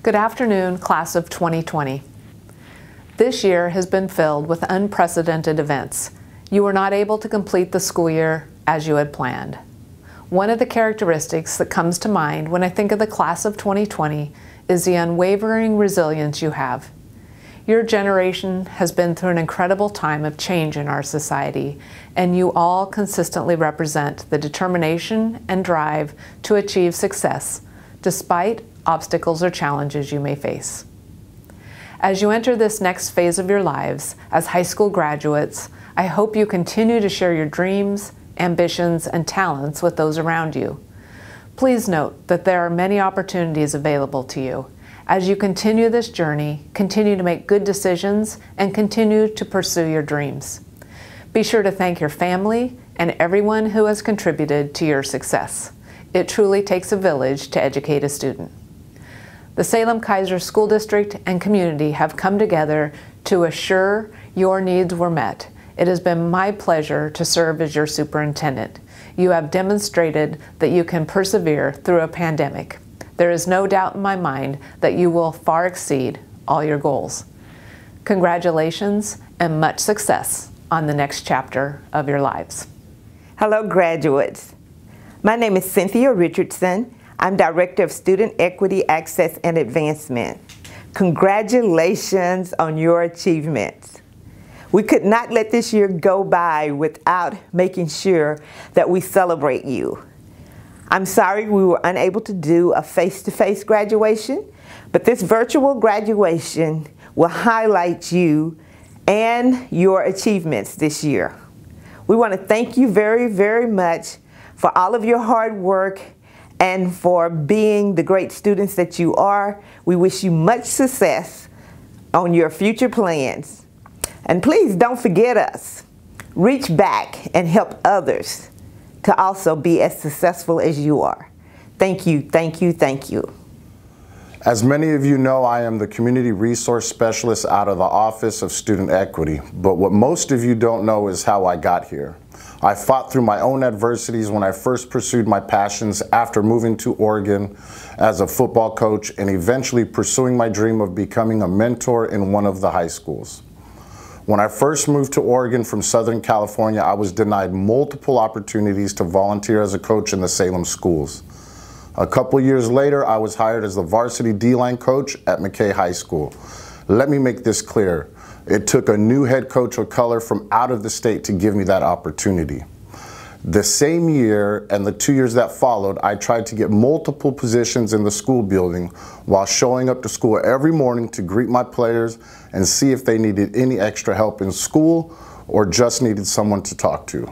Good afternoon, class of 2020. This year has been filled with unprecedented events. You were not able to complete the school year as you had planned. One of the characteristics that comes to mind when I think of the class of 2020 is the unwavering resilience you have. Your generation has been through an incredible time of change in our society, and you all consistently represent the determination and drive to achieve success, despite obstacles or challenges you may face. As you enter this next phase of your lives as high school graduates, I hope you continue to share your dreams, ambitions, and talents with those around you. Please note that there are many opportunities available to you. As you continue this journey, continue to make good decisions and continue to pursue your dreams. Be sure to thank your family and everyone who has contributed to your success. It truly takes a village to educate a student. The Salem-Keizer School District and community have come together to assure your needs were met. It has been my pleasure to serve as your superintendent. You have demonstrated that you can persevere through a pandemic. There is no doubt in my mind that you will far exceed all your goals. Congratulations and much success on the next chapter of your lives. Hello, graduates. My name is Cynthia Richardson. I'm Director of Student Equity, Access, and Advancement. Congratulations on your achievements. We could not let this year go by without making sure that we celebrate you. I'm sorry we were unable to do a face-to-face graduation, but this virtual graduation will highlight you and your achievements this year. We want to thank you very, very much for all of your hard work and for being the great students that you are. We wish you much success on your future plans. And please don't forget us. Reach back and help others to also be as successful as you are. Thank you, thank you, thank you. As many of you know, I am the Community Resource Specialist out of the Office of Student Equity, but what most of you don't know is how I got here. I fought through my own adversities when I first pursued my passions after moving to Oregon as a football coach and eventually pursuing my dream of becoming a mentor in one of the high schools. When I first moved to Oregon from Southern California, I was denied multiple opportunities to volunteer as a coach in the Salem schools. A couple years later, I was hired as the varsity D-line coach at McKay High School. Let me make this clear. It took a new head coach of color from out of the state to give me that opportunity. The same year and the 2 years that followed, I tried to get multiple positions in the school building while showing up to school every morning to greet my players and see if they needed any extra help in school or just needed someone to talk to.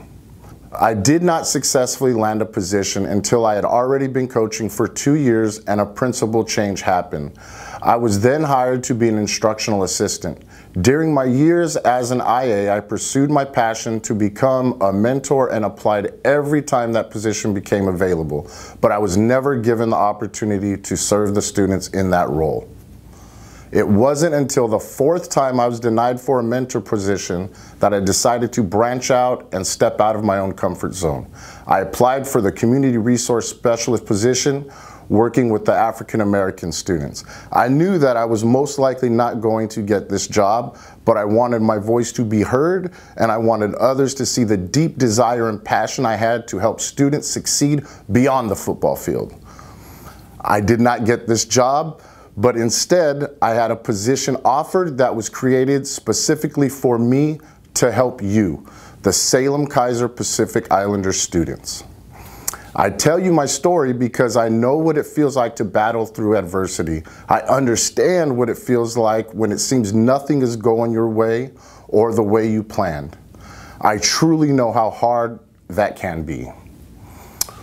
I did not successfully land a position until I had already been coaching for 2 years and a principal change happened. I was then hired to be an instructional assistant. During my years as an IA, I pursued my passion to become a mentor and applied every time that position became available, but I was never given the opportunity to serve the students in that role. It wasn't until the 4th time I was denied for a mentor position that I decided to branch out and step out of my own comfort zone. I applied for the Community Resource Specialist position, working with the African American students. I knew that I was most likely not going to get this job, but I wanted my voice to be heard, and I wanted others to see the deep desire and passion I had to help students succeed beyond the football field. I did not get this job, but instead I had a position offered that was created specifically for me to help you, the Salem-Keizer Pacific Islander students. I tell you my story because I know what it feels like to battle through adversity. I understand what it feels like when it seems nothing is going your way or the way you planned. I truly know how hard that can be.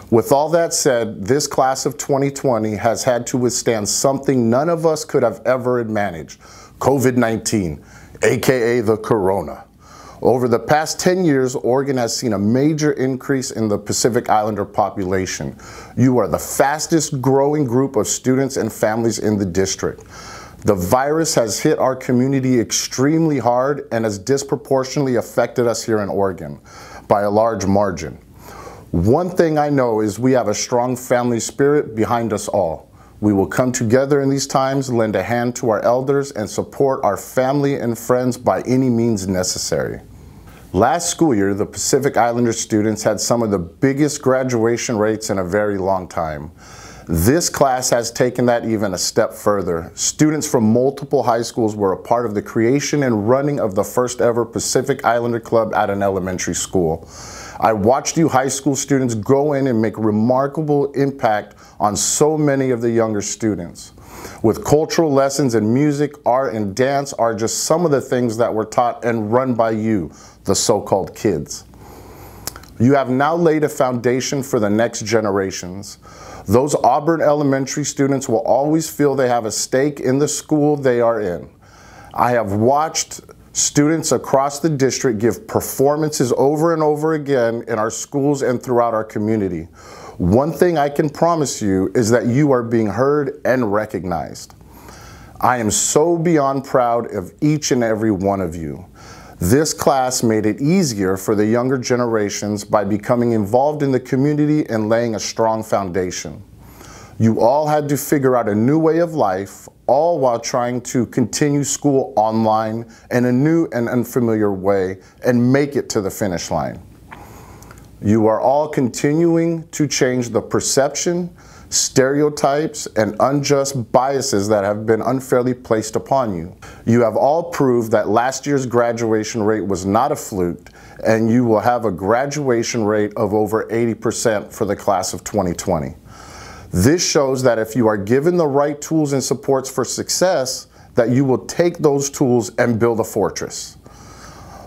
With all that said, this class of 2020 has had to withstand something none of us could have ever managed, COVID-19, aka the corona. Over the past 10 years, Oregon has seen a major increase in the Pacific Islander population. You are the fastest growing group of students and families in the district. The virus has hit our community extremely hard and has disproportionately affected us here in Oregon by a large margin. One thing I know is we have a strong family spirit behind us all. We will come together in these times, lend a hand to our elders, and support our family and friends by any means necessary. Last school year, the Pacific Islander students had some of the biggest graduation rates in a very long time. This class has taken that even a step further. Students from multiple high schools were a part of the creation and running of the first ever Pacific Islander Club at an elementary school. I watched you high school students go in and make remarkable impact on so many of the younger students. With cultural lessons in music, art, and dance are just some of the things that were taught and run by you, the so-called kids. You have now laid a foundation for the next generations. Those Auburn elementary students will always feel they have a stake in the school they are in. I have watched students across the district give performances over and over again in our schools and throughout our community. One thing I can promise you is that you are being heard and recognized. I am so beyond proud of each and every one of you. This class made it easier for the younger generations by becoming involved in the community and laying a strong foundation. You all had to figure out a new way of life, all while trying to continue school online in a new and unfamiliar way and make it to the finish line. You are all continuing to change the perception, stereotypes, and unjust biases that have been unfairly placed upon you. You have all proved that last year's graduation rate was not a fluke, and you will have a graduation rate of over 80% for the class of 2020. This shows that if you are given the right tools and supports for success, that you will take those tools and build a fortress.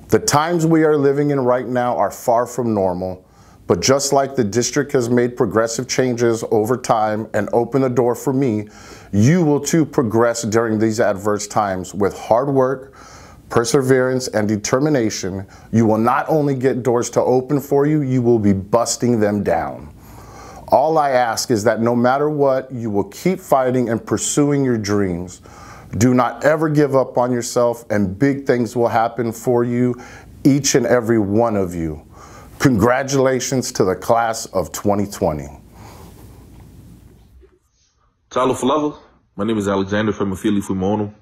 The times we are living in right now are far from normal. But just like the district has made progressive changes over time and opened the door for me, you will too progress during these adverse times with hard work, perseverance, and determination. You will not only get doors to open for you, you will be busting them down. All I ask is that no matter what, you will keep fighting and pursuing your dreams. Do not ever give up on yourself, and big things will happen for you, each and every one of you. Congratulations to the class of 2020. Talo Falava. My name is Alexander Femafili Fumono,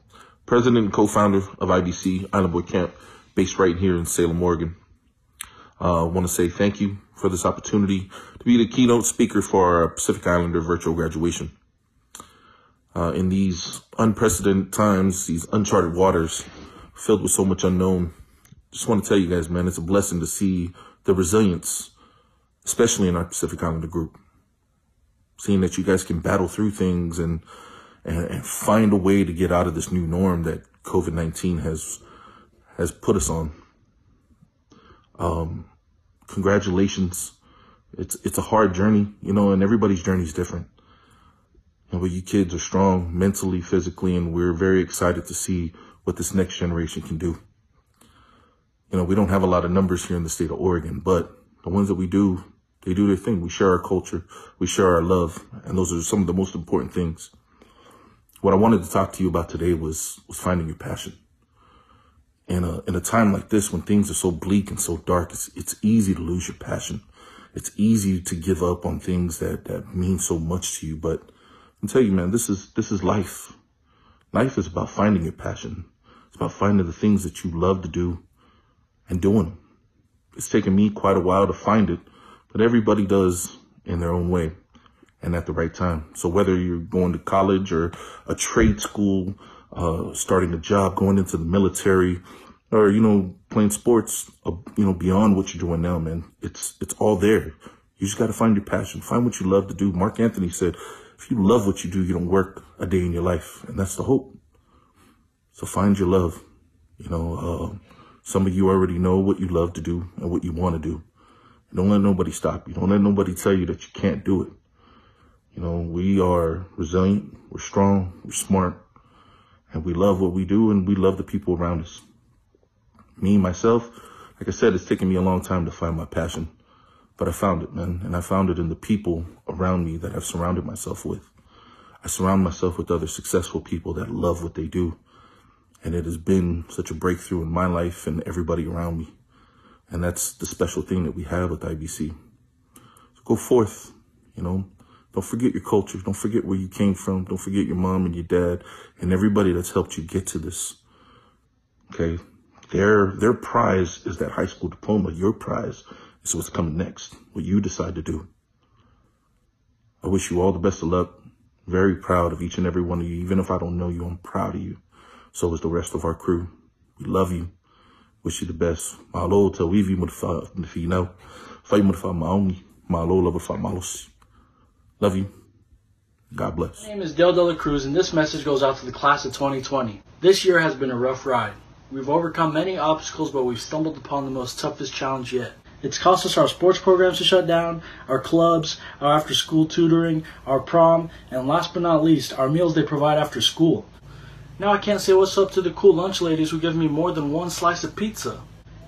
president and co-founder of IBC, Island Boy Camp, based right here in Salem, Oregon. I want to say thank you for this opportunity to be the keynote speaker for our Pacific Islander virtual graduation. In these unprecedented times, these uncharted waters filled with so much unknown, just want to tell you guys, man, it's a blessing to see the resilience, especially in our Pacific Islander group. Seeing that you guys can battle through things and find a way to get out of this new norm that COVID-19 has put us on. Congratulations. It's a hard journey, you know, and everybody's journey is different. But you kids are strong mentally, physically, and we're very excited to see what this next generation can do. You know, we don't have a lot of numbers here in the state of Oregon, but the ones that we do, they do their thing. We share our culture. We share our love. And those are some of the most important things. What I wanted to talk to you about today was finding your passion. In a time like this, when things are so bleak and so dark, it's easy to lose your passion. It's easy to give up on things that mean so much to you. But I can tell you, man, this is life. Life is about finding your passion. It's about finding the things that you love to do and doing them. It's taken me quite a while to find it, but everybody does in their own way and at the right time. So whether you're going to college or a trade school, starting a job, going into the military, or, you know, playing sports, you know, beyond what you're doing now, man, it's all there. You just got to find your passion, find what you love to do. Mark Anthony said, if you love what you do, you don't work a day in your life. And that's the hope. So find your love, you know, some of you already know what you love to do and what you want to do. Don't let nobody stop you. Don't let nobody tell you that you can't do it. You know, we are resilient, we're strong, we're smart, and we love what we do, and we love the people around us. Me, myself, like I said, it's taken me a long time to find my passion, but I found it, man. And I found it in the people around me that I've surrounded myself with. I surround myself with other successful people that love what they do. And it has been such a breakthrough in my life and everybody around me. And that's the special thing that we have with IBC. So go forth, you know, Don't forget your culture. Don't forget where you came from. Don't forget your mom and your dad and everybody that's helped you get to this. Okay? Their prize is that high school diploma. Your prize is what's coming next, what you decide to do. I wish you all the best of luck. Very proud of each and every one of you. Even if I don't know you, I'm proud of you. So is the rest of our crew. We love you. Wish you the best. Malo tawivi mudfa nfino. Fay mudfa maoni. Malo love fa malos. Love you. God bless. My name is Del Dela Cruz, and this message goes out to the class of 2020. This year has been a rough ride. We've overcome many obstacles, but we've stumbled upon the most toughest challenge yet. It's cost us our sports programs to shut down, our clubs, our after-school tutoring, our prom, and last but not least, our meals they provide after school. Now I can't say what's up to the cool lunch ladies who give me more than one slice of pizza.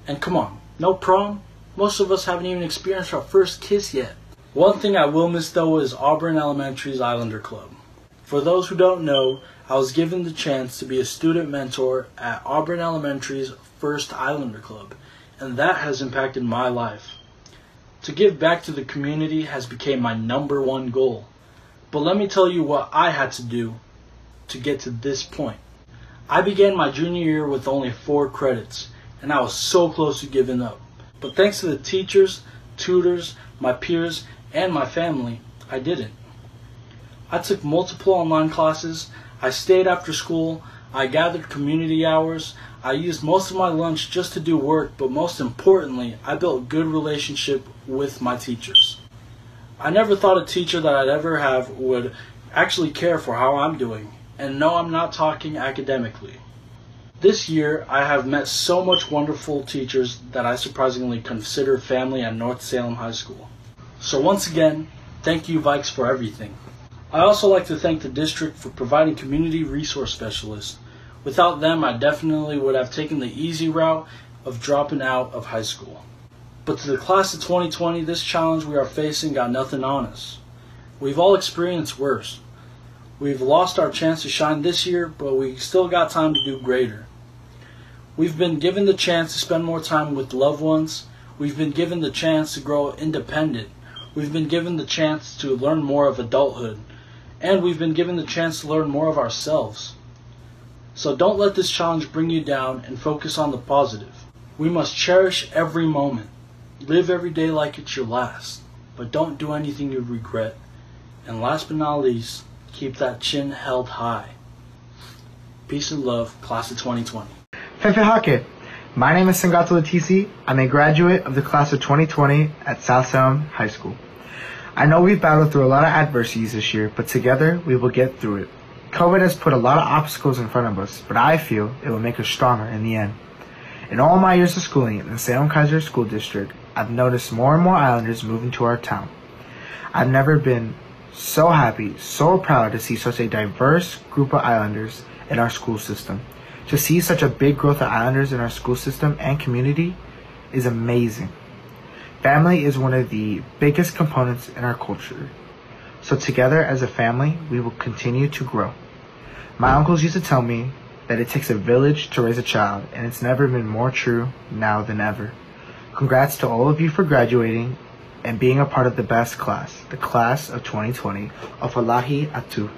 And come on, no prom? Most of us haven't even experienced our first kiss yet. One thing I will miss though is Auburn Elementary's Islander Club. For those who don't know, I was given the chance to be a student mentor at Auburn Elementary's first Islander Club, and that has impacted my life. To give back to the community has become my #1 goal. But let me tell you what I had to do to get to this point. I began my junior year with only 4 credits, and I was so close to giving up. But thanks to the teachers, tutors, my peers, and my family, I didn't. I took multiple online classes, I stayed after school, I gathered community hours, I used most of my lunch just to do work, but most importantly, I built good relationship with my teachers. I never thought a teacher that I'd ever have would actually care for how I'm doing, and no, I'm not talking academically. This year, I have met so much wonderful teachers that I surprisingly consider family at North Salem High School. So once again, thank you Vikes for everything. I also like to thank the district for providing community resource specialists. Without them, I definitely would have taken the easy route of dropping out of high school. But to the class of 2020, this challenge we are facing got nothing on us. We've all experienced worse. We've lost our chance to shine this year, but we still got time to do greater. We've been given the chance to spend more time with loved ones. We've been given the chance to grow independent. We've been given the chance to learn more of adulthood. And we've been given the chance to learn more of ourselves. So don't let this challenge bring you down and focus on the positive. We must cherish every moment. Live every day like it's your last. But don't do anything you regret. And last but not least, keep that chin held high. Peace and love, class of 2020. Fefe Hake. My name is Sangato Latisi. I'm a graduate of the class of 2020 at South Salem High School. I know we've battled through a lot of adversities this year, but together we will get through it. COVID has put a lot of obstacles in front of us, but I feel it will make us stronger in the end. In all my years of schooling in the Salem-Keizer School District, I've noticed more and more Islanders moving to our town. I've never been so happy, so proud to see such a diverse group of Islanders in our school system. To see such a big growth of Islanders in our school system and community is amazing. Family is one of the biggest components in our culture. So together as a family, we will continue to grow. My uncles used to tell me that it takes a village to raise a child, and it's never been more true now than ever. Congrats to all of you for graduating and being a part of the best class, the class of 2020. Ofalahi Atu.